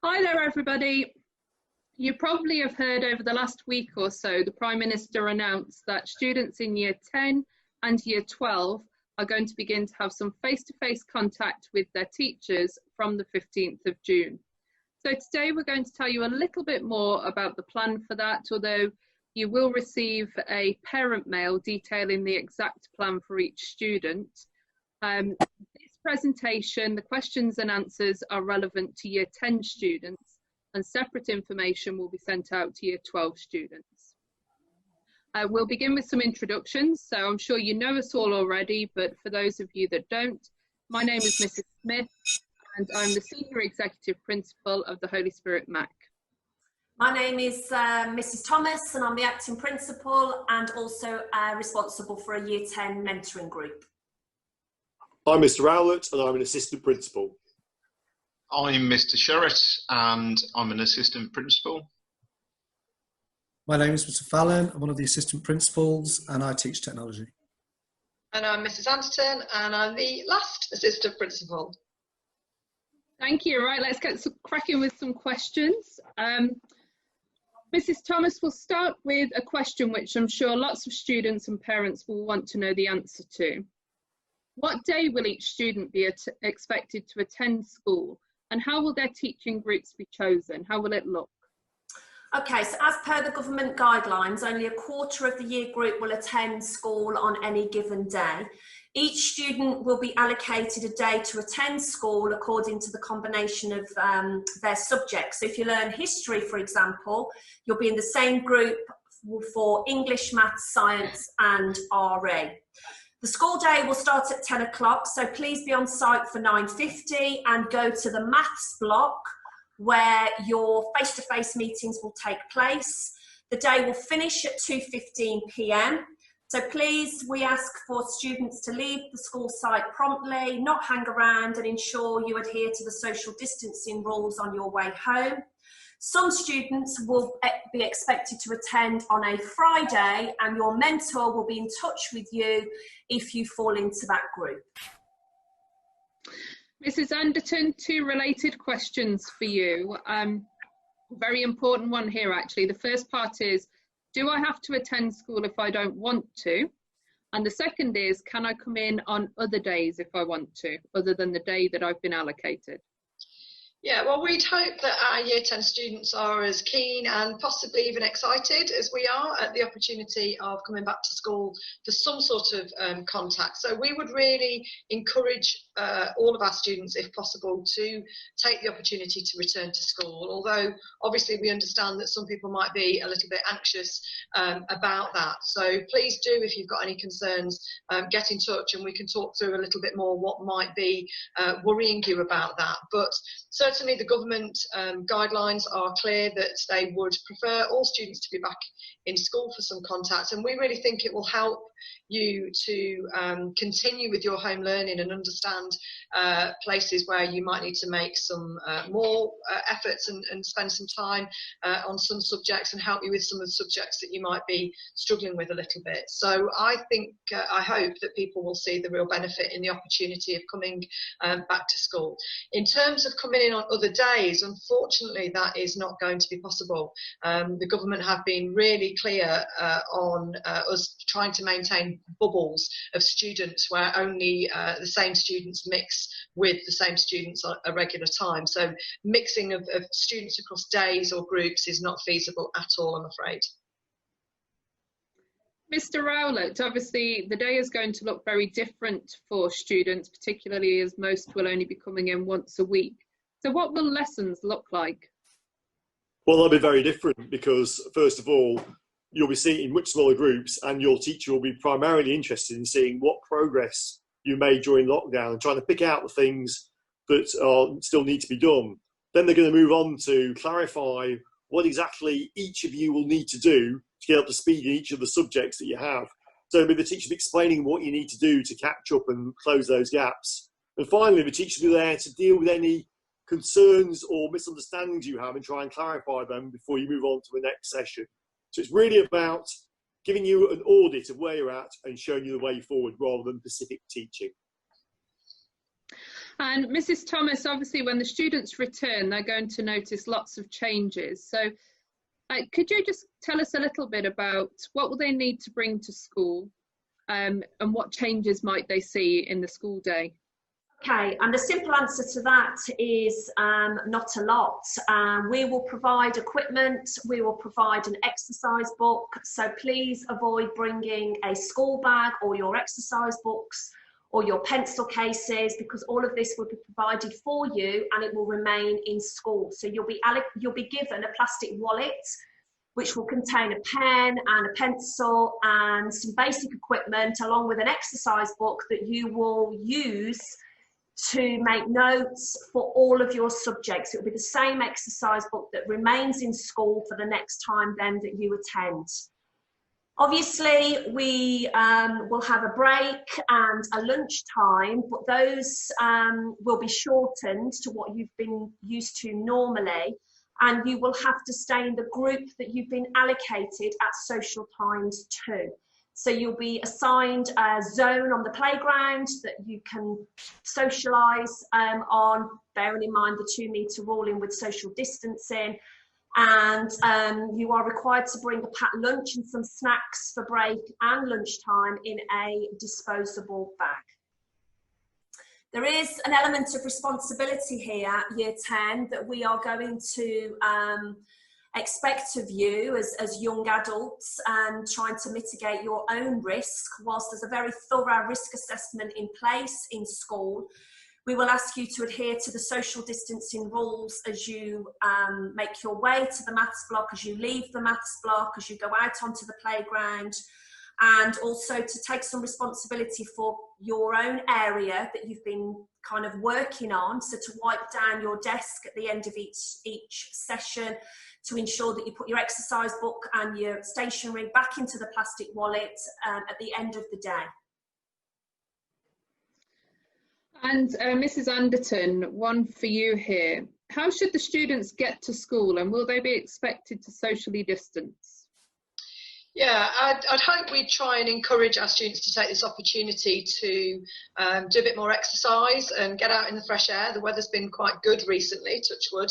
Hi there, everybody. You probably have heard over the last week or so, the Prime Minister announced that students in Year 10 and Year 12 are going to begin to have some face-to-face contact with their teachers from the 15th of June. So today we're going to tell you a little bit more about the plan for that, although you will receive a parent mail detailing the exact plan for each student. This presentation, the questions and answers are relevant to Year 10 students, and separate information will be sent out to Year 12 students. We'll begin with some introductions, so I'm sure you know us all already, but for those of you that don't, my name is Mrs. Smith, and I'm the Senior Executive Principal of the Holy Spirit MAC. My name is Mrs. Thomas, and I'm the Acting Principal and also responsible for a Year 10 mentoring group. I'm Mr. Rowlett, and I'm an Assistant Principal. I'm Mr. Sherritt, and I'm an Assistant Principal. My name is Mr. Fallon. I'm one of the Assistant Principals, and I teach technology. And I'm Mrs. Anderton, and I'm the last Assistant Principal. Thank you. Right, let's get cracking with some questions. Mrs. Thomas, will start with a question which I'm sure lots of students and parents will want to know the answer to. What day will each student be expected to attend school, and how will their teaching groups be chosen? How will it look? Okay, so as per the government guidelines, only a quarter of the year group will attend school on any given day. Each student will be allocated a day to attend school according to the combination of their subjects. So if you learn history, for example, you'll be in the same group for English, Maths, Science and RE. The school day will start at 10 o'clock, so please be on site for 9:50 and go to the Maths block where your face-to-face meetings will take place. The day will finish at 2:15 p.m. So please, we ask for students to leave the school site promptly, not hang around, and ensure you adhere to the social distancing rules on your way home. Some students will be expected to attend on a Friday, and your mentor will be in touch with you if you fall into that group. Mrs. Anderton, two related questions for you. Very important one here, actually. The first part is, do I have to attend school if I don't want to? And the second is, can I come in on other days if I want to, other than the day that I've been allocated? Yeah, well, we'd hope that our Year 10 students are as keen and possibly even excited as we are at the opportunity of coming back to school for some sort of contact. So we would really encourage all of our students, if possible, to take the opportunity to return to school. Although, obviously, we understand that some people might be a little bit anxious about that. So please do, if you've got any concerns, get in touch and we can talk through a little bit more what might be worrying you about that. But certainly the government guidelines are clear that they would prefer all students to be back in school for some contact, and we really think it will help you to continue with your home learning and understand places where you might need to make some more efforts and spend some time on some subjects and help you with some of the subjects that you might be struggling with a little bit. So I think, I hope that people will see the real benefit in the opportunity of coming back to school. In terms of coming in on other days, unfortunately that is not going to be possible. The government have been really clear on us trying to maintain bubbles of students where only the same students mix with the same students at a regular time. So mixing of students across days or groups is not feasible at all, I'm afraid. Mr. Rowlett, obviously the day is going to look very different for students, particularly as most will only be coming in once a week. So what will lessons look like? Well, they'll be very different because, first of all, you'll be seeing in much smaller groups, and your teacher will be primarily interested in seeing what progress you made during lockdown and trying to pick out the things that still need to be done. Then they're going to move on to clarify what exactly each of you will need to do to get up to speed in each of the subjects that you have. So the teacher will be explaining what you need to do to catch up and close those gaps. And finally, the teacher will be there to deal with any concerns or misunderstandings you have and try and clarify them before you move on to the next session. So it's really about giving you an audit of where you're at and showing you the way forward rather than specific teaching. And Mrs. Thomas, obviously when the students return, they're going to notice lots of changes. So could you just tell us a little bit about what will they need to bring to school, and what changes might they see in the school day? Okay, and the simple answer to that is not a lot. We will provide equipment, we will provide an exercise book, so please avoid bringing a school bag or your exercise books or your pencil cases, because all of this will be provided for you and it will remain in school. So you'll be given a plastic wallet which will contain a pen and a pencil and some basic equipment, along with an exercise book that you will use to make notes for all of your subjects. It will be the same exercise book that remains in school for the next time then that you attend. Obviously, we will have a break and a lunch time, but those will be shortened to what you've been used to normally, and you will have to stay in the group that you've been allocated at social times too. So you'll be assigned a zone on the playground that you can socialise on, bearing in mind the 2-metre ruling with social distancing. And you are required to bring a packed lunch and some snacks for break and lunchtime in a disposable bag. There is an element of responsibility here, Year 10, that we are going to expect of you as young adults, and trying to mitigate your own risk. Whilst there's a very thorough risk assessment in place in school, we will ask you to adhere to the social distancing rules as you make your way to the maths block, as you leave the maths block, as you go out onto the playground, and also to take some responsibility for your own area that you've been kind of working on. So to wipe down your desk at the end of each session, to ensure that you put your exercise book and your stationery back into the plastic wallet at the end of the day. And Mrs. Anderton, one for you here. How should the students get to school, and will they be expected to socially distance? Yeah, I'd hope we'd try and encourage our students to take this opportunity to do a bit more exercise and get out in the fresh air. The weather's been quite good recently, touch wood.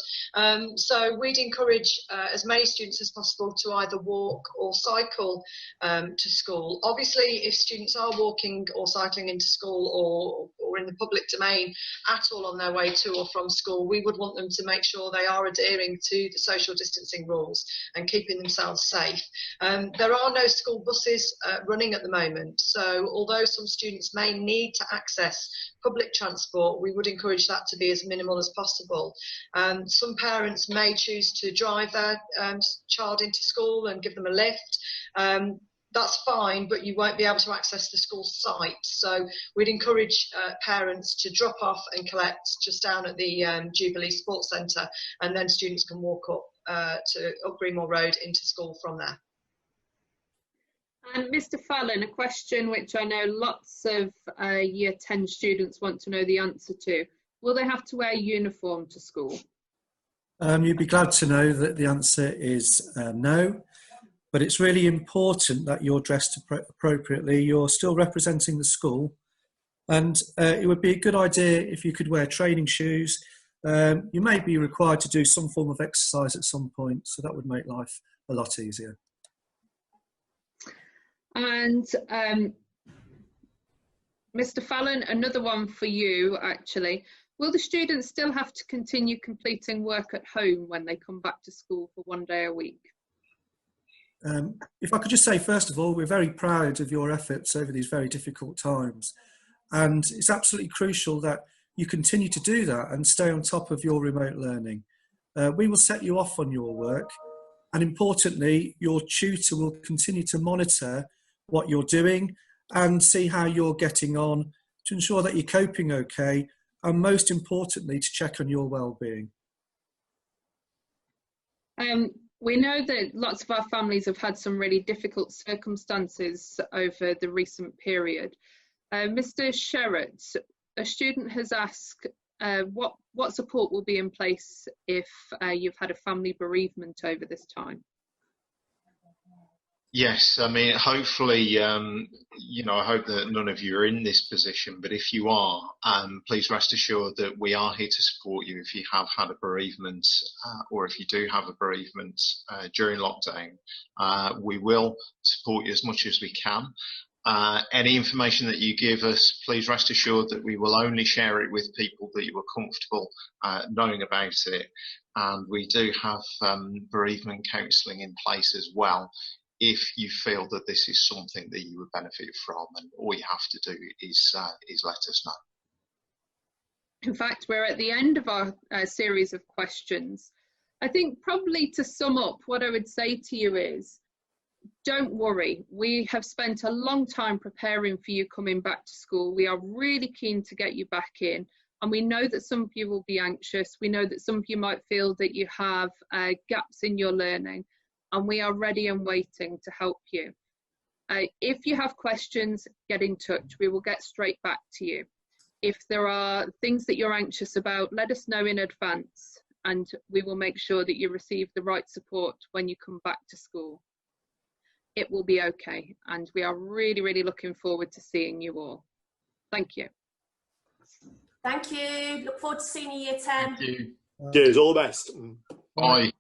So we'd encourage as many students as possible to either walk or cycle to school. Obviously, if students are walking or cycling into school or in the public domain at all on their way to or from school, we would want them to make sure they are adhering to the social distancing rules and keeping themselves safe. There are no school buses running at the moment, so although some students may need to access public transport, we would encourage that to be as minimal as possible. Some parents may choose to drive their child into school and give them a lift. That's fine, but you won't be able to access the school site. So we'd encourage parents to drop off and collect just down at the Jubilee Sports Centre, and then students can walk up Greenmore Road into school from there. And Mr. Fallon, a question which I know lots of Year 10 students want to know the answer to. Will they have to wear uniform to school? You'd be glad to know that the answer is no, but it's really important that you're dressed appropriately. You're still representing the school, and it would be a good idea if you could wear training shoes. You may be required to do some form of exercise at some point, so that would make life a lot easier. And Mr. Fallon, another one for you actually. Will the students still have to continue completing work at home when they come back to school for 1 day a week? If I could just say, first of all, we're very proud of your efforts over these very difficult times. And it's absolutely crucial that you continue to do that and stay on top of your remote learning. We will set you off on your work, and importantly, your tutor will continue to monitor what you're doing and see how you're getting on to ensure that you're coping okay, and most importantly, to check on your well-being. We know that lots of our families have had some really difficult circumstances over the recent period. Mr. Sherratt, a student has asked what support will be in place if you've had a family bereavement over this time? Yes, I mean, hopefully, you know, I hope that none of you are in this position, but if you are, please rest assured that we are here to support you if you have had a bereavement or if you do have a bereavement during lockdown. We will support you as much as we can. Any information that you give us, please rest assured that we will only share it with people that you are comfortable knowing about it. And we do have bereavement counselling in place as well, if you feel that this is something that you would benefit from, and all you have to do is let us know. In fact, we're at the end of our series of questions. I think probably to sum up, what I would say to you is, don't worry. We have spent a long time preparing for you coming back to school. We are really keen to get you back in. And we know that some of you will be anxious. We know that some of you might feel that you have gaps in your learning. And we are ready and waiting to help you. If you have questions, get in touch. We will get straight back to you. If there are things that you're anxious about, let us know in advance, and we will make sure that you receive the right support when you come back to school. It will be okay, and we are really, really looking forward to seeing you all. Thank you. Thank you. Look forward to seeing you, Year 10. Thank you. Cheers, all the best. Bye.